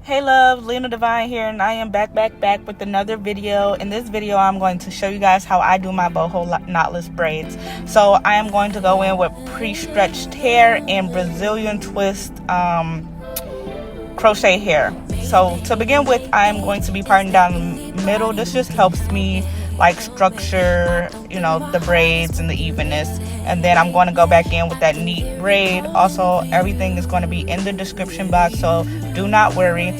Hey love, Lena Divine here, and I am back with another video. In this video, I'm going to show you guys how I do my boho knotless braids. So I am going to go in with pre-stretched hair and Brazilian twist crochet hair. So to begin with, I'm going to be parting down the middle. This just helps me like structure, you know, the braids and the evenness. And then I'm going to go back in with that neat braid. Also, everything is going to be in the description box, so do not worry.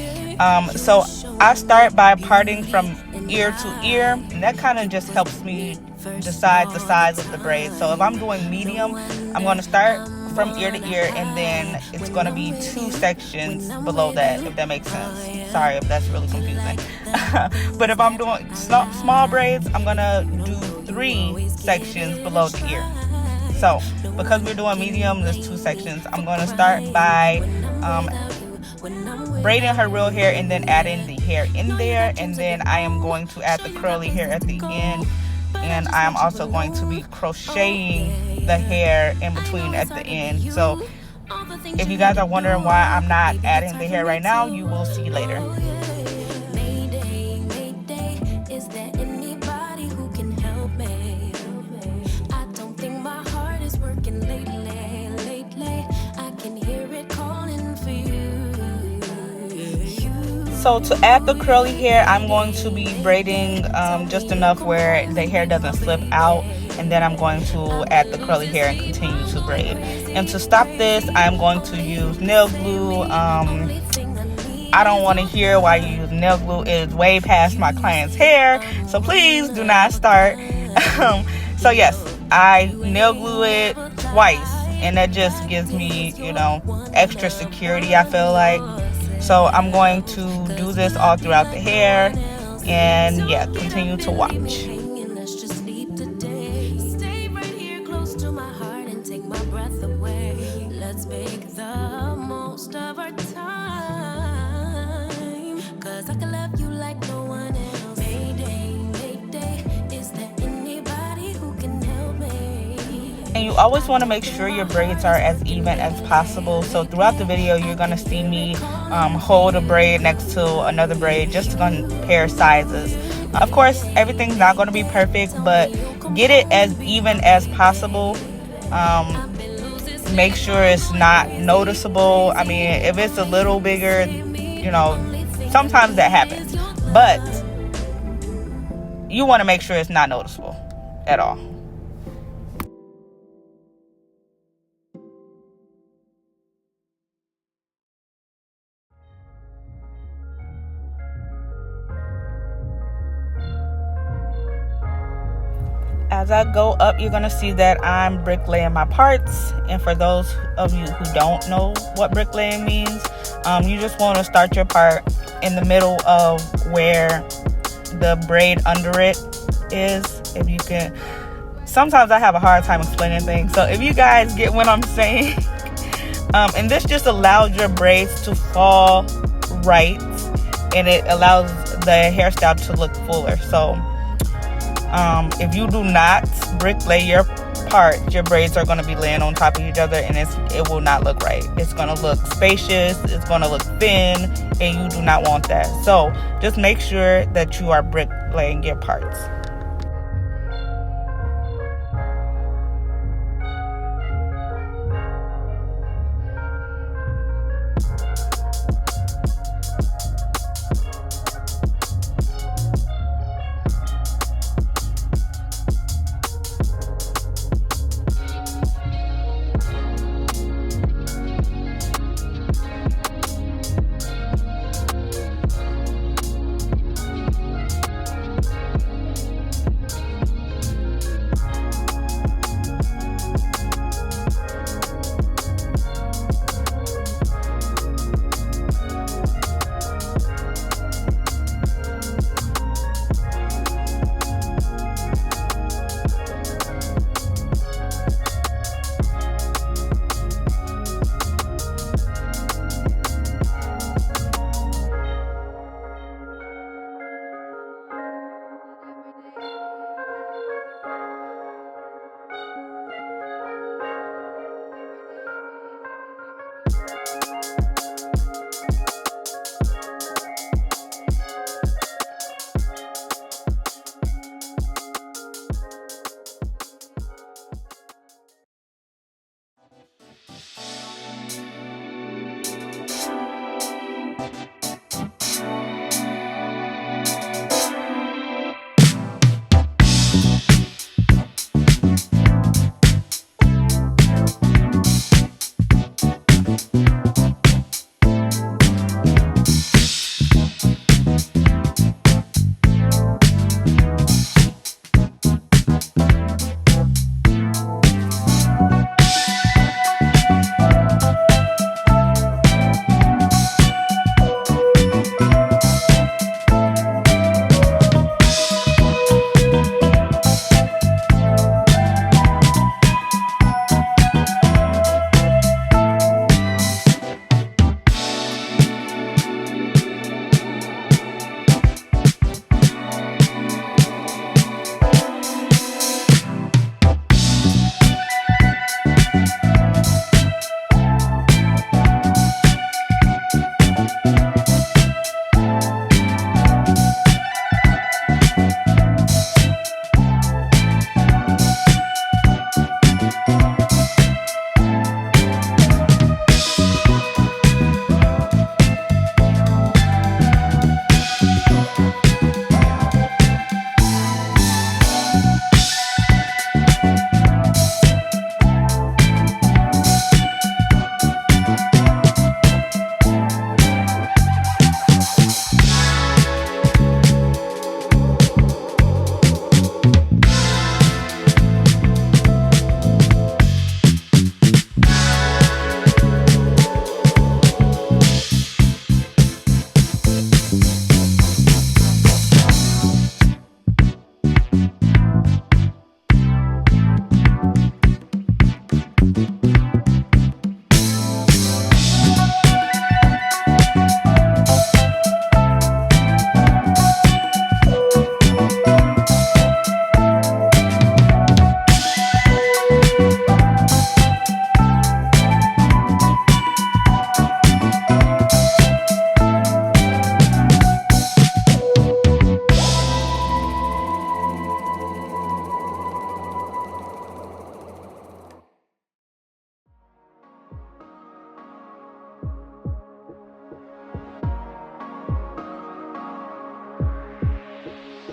So I start by parting from ear to ear, and that kind of just helps me decide the size of the braid. So if I'm doing medium, I'm going to start from ear to ear, and then it's going to be 2 sections below that, if that makes sense. Sorry if that's really confusing. But if I'm doing small braids, I'm going to do 3 sections below the ear. So because we're doing medium, there's 2 sections. I'm going to start by braiding her real hair and then adding the hair in there, and then I am going to add the curly hair at the end, and I am also going to be crocheting the hair in between at the end. So if you guys are wondering why I'm not adding the hair right now, you will see later. So to add the curly hair, I'm going to be braiding just enough where the hair doesn't slip out, and then I'm going to add the curly hair and continue to braid. And to stop this, I'm going to use nail glue. I don't want to hear why you use nail glue. It is way past my client's hair, so please do not start. So yes, I nail glue it twice, and that just gives me, you know, extra security, I feel like. So I'm going to do this all throughout the hair, and yeah, continue to watch. And you always want to make sure your braids are as even as possible. So throughout the video, you're going to see me hold a braid next to another braid just to compare sizes. Of course, everything's not going to be perfect, but get it as even as possible. Make sure it's not noticeable. I mean, if it's a little bigger, you know, sometimes that happens, but you want to make sure it's not noticeable at all. As I go up, you're going to see that I'm bricklaying my parts. And for those of you who don't know what bricklaying means, you just want to start your part in the middle of where the braid under it is. If you can, sometimes I have a hard time explaining things. So if you guys get what I'm saying, and this just allows your braids to fall right, and it allows the hairstyle to look fuller. So if you do not bricklay your part, your braids are going to be laying on top of each other, and it will not look right. It's going to look spacious, it's going to look thin, and you do not want that. So just make sure that you are bricklaying your parts.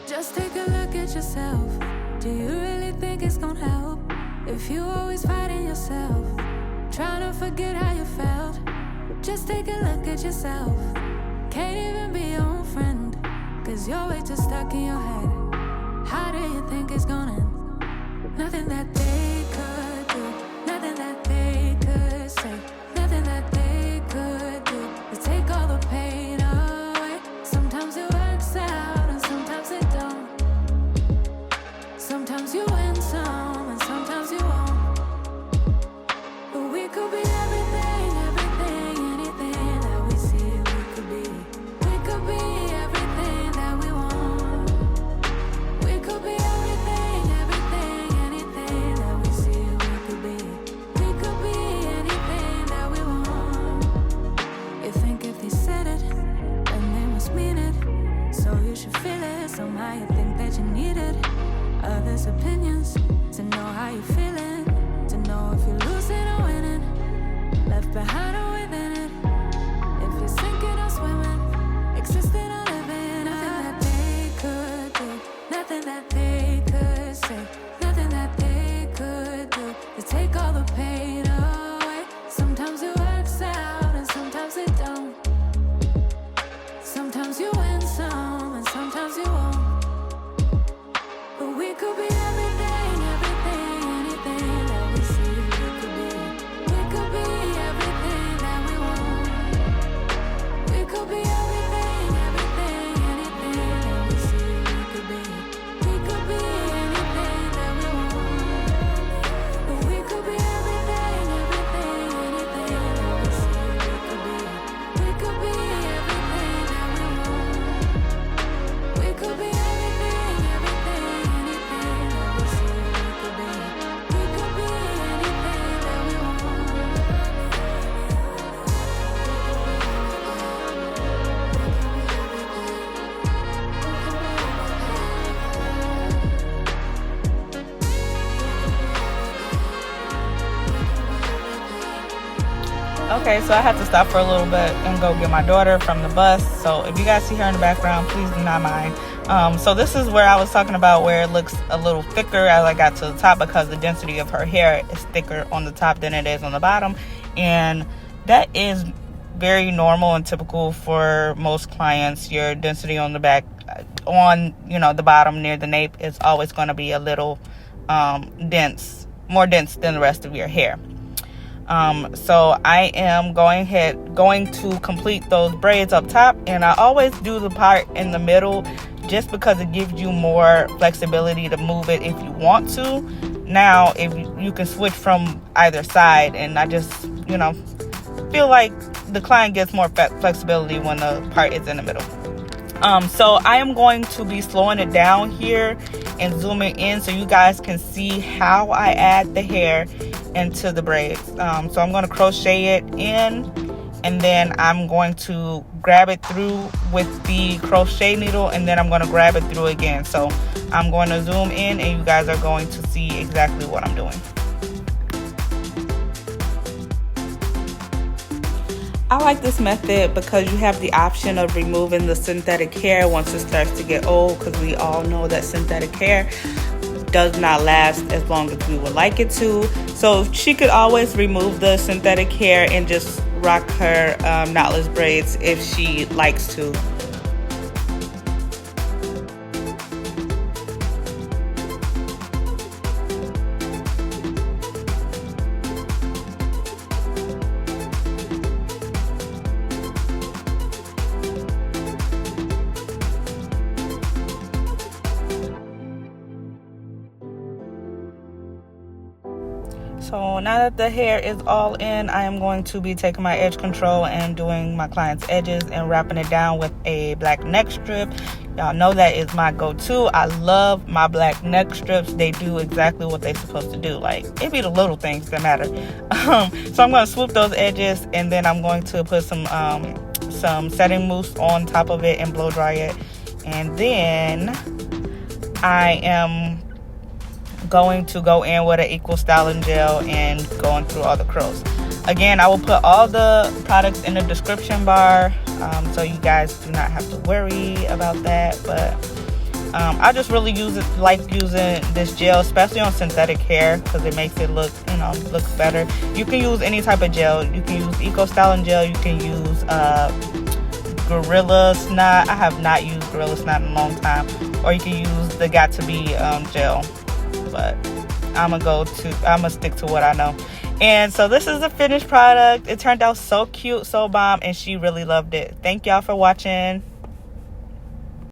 Just take a look at yourself. Do you really think it's gonna help if you always fighting yourself, trying to forget how you felt? Just take a look at yourself. Can't even be your own friend, cause you're way too stuck in your head. How do you think it's gonna end? Nothing that they could do, nothing that they could say, nothing that they could do to take all the pain away. Sometimes it works out and sometimes it don't. Sometimes you win some and sometimes you won't. But we could be everything, everything, anything that we see we could be. We could be everything that we want. We could be everything, everything, anything that we see we could be. We could be anything that we want. You think if they said it, then they must mean it. So you should feel it, somehow you think that you need it. Others' opinions, to know how you're feeling, to know if you're losing or winning, left behind or within it. If you're sinking or swimming, existing or living. Nothing that they could do, nothing that they could say, nothing that they could do to take all the pain away. Sometimes it works out and sometimes it don't. Sometimes you win some and sometimes you won't. But we could be everything, everything, anything that we see we could be. We could be everything that we want. We could be everything, everything, anything that we see we could be. We could be anything that we want. But we could be everything, everything, anything that we see we could be. We could be everything that we want. We could be everything, everything, anything that we see we could be. We could be anything that we want. Okay, so I had to stop for a little bit and go get my daughter from the bus. So if you guys see her in the background, please do not mind. So this is where I was talking about where it looks a little thicker as I got to the top, because the density of her hair is thicker on the top than it is on the bottom. And that is very normal and typical for most clients. Your density on the back, on, you know, the bottom near the nape is always going to be a little dense, more dense than the rest of your hair. So I am going to complete those braids up top, and I always do the part in the middle just because it gives you more flexibility to move it if you want to. Now, if you can switch from either side, and I just, you know, feel like the client gets more flexibility when the part is in the middle. So I am going to be slowing it down here and zooming in so you guys can see how I add the hair into the braids. So I'm going to crochet it in, and then I'm going to grab it through with the crochet needle, and then I'm going to grab it through again. So I'm going to zoom in and you guys are going to see exactly what I'm doing. I like this method because you have the option of removing the synthetic hair once it starts to get old, because we all know that synthetic hair does not last as long as we would like it to. So she could always remove the synthetic hair and just rock her knotless braids if she likes to. So now that the hair is all in, I am going to be taking my edge control and doing my client's edges and wrapping it down with a black neck strip. Y'all know that is my go-to. I love my black neck strips. They do exactly what they're supposed to do. Like, it be the little things that matter. So I'm going to swoop those edges, and then I'm going to put some setting mousse on top of it and blow dry it. And then I am going to go in with an equal styling gel and going through all the curls. Again, I will put all the products in the description bar, so you guys do not have to worry about that. But I just really like using this gel, especially on synthetic hair, because it makes it look better. You can use any type of gel. You can use eco styling gel. You can use Gorilla Snot. I have not used Gorilla Snot in a long time. Or you can use the Got To Be gel. But I'm gonna stick to what I know. And so this is the finished product. It turned out so cute, so bomb, and she really loved it. Thank y'all for watching.